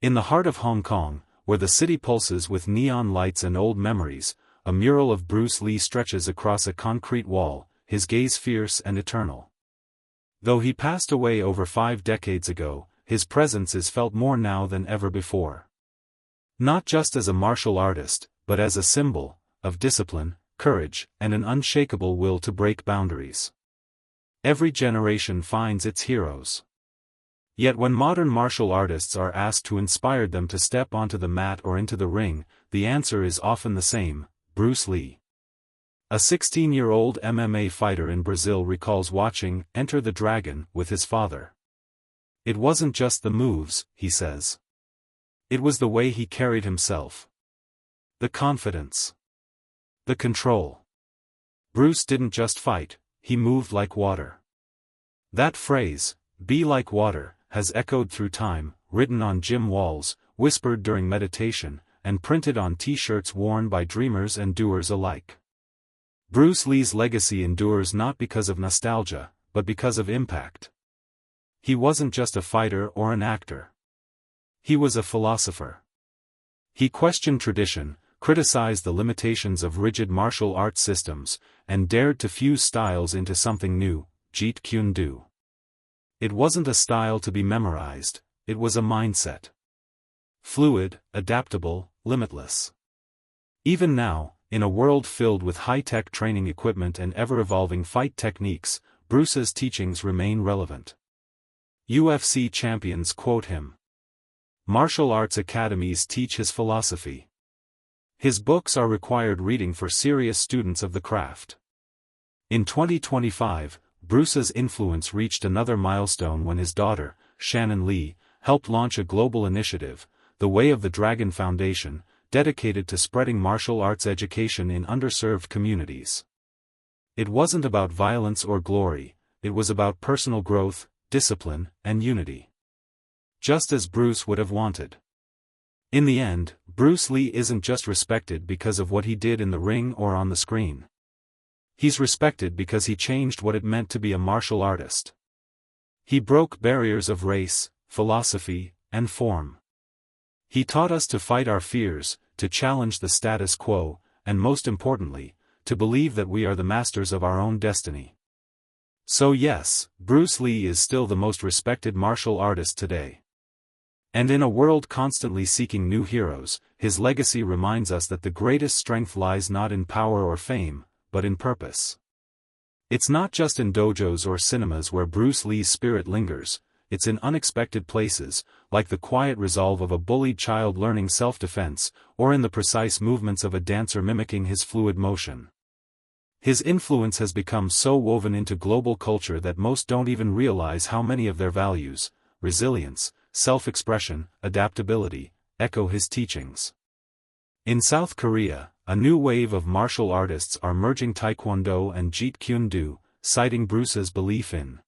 In the heart of Hong Kong, where the city pulses with neon lights and old memories, a mural of Bruce Lee stretches across a concrete wall, his gaze fierce and eternal. Though he passed away over 5 decades ago, his presence is felt more now than ever before. Not just as a martial artist, but as a symbol of discipline, courage, and an unshakable will to break boundaries. Every generation finds its heroes. Yet when modern martial artists are asked to inspire them to step onto the mat or into the ring, the answer is often the same: Bruce Lee. A 16-year-old MMA fighter in Brazil recalls watching Enter the Dragon with his father. It wasn't just the moves, he says. It was the way he carried himself. The confidence. The control. Bruce didn't just fight, he moved like water. That phrase, "be like water," has echoed through time, written on gym walls, whispered during meditation, and printed on t-shirts worn by dreamers and doers alike. Bruce Lee's legacy endures not because of nostalgia, but because of impact. He wasn't just a fighter or an actor. He was a philosopher. He questioned tradition, criticized the limitations of rigid martial arts systems, and dared to fuse styles into something new: Jeet Kune Do. It wasn't a style to be memorized, it was a mindset. Fluid, adaptable, limitless. Even now, in a world filled with high-tech training equipment and ever-evolving fight techniques, Bruce's teachings remain relevant. UFC champions quote him. Martial arts academies teach his philosophy. His books are required reading for serious students of the craft. In 2025, Bruce's influence reached another milestone when his daughter, Shannon Lee, helped launch a global initiative, the Way of the Dragon Foundation, dedicated to spreading martial arts education in underserved communities. It wasn't about violence or glory, it was about personal growth, discipline, and unity. Just as Bruce would have wanted. In the end, Bruce Lee isn't just respected because of what he did in the ring or on the screen. He's respected because he changed what it meant to be a martial artist. He broke barriers of race, philosophy, and form. He taught us to fight our fears, to challenge the status quo, and most importantly, to believe that we are the masters of our own destiny. So yes, Bruce Lee is still the most respected martial artist today. And in a world constantly seeking new heroes, his legacy reminds us that the greatest strength lies not in power or fame, but in purpose. It's not just in dojos or cinemas where Bruce Lee's spirit lingers, it's in unexpected places, like the quiet resolve of a bullied child learning self-defense, or in the precise movements of a dancer mimicking his fluid motion. His influence has become so woven into global culture that most don't even realize how many of their values, resilience, self-expression, adaptability, echo his teachings. In South Korea, a new wave of martial artists are merging Taekwondo and Jeet Kune Do, citing Bruce's belief in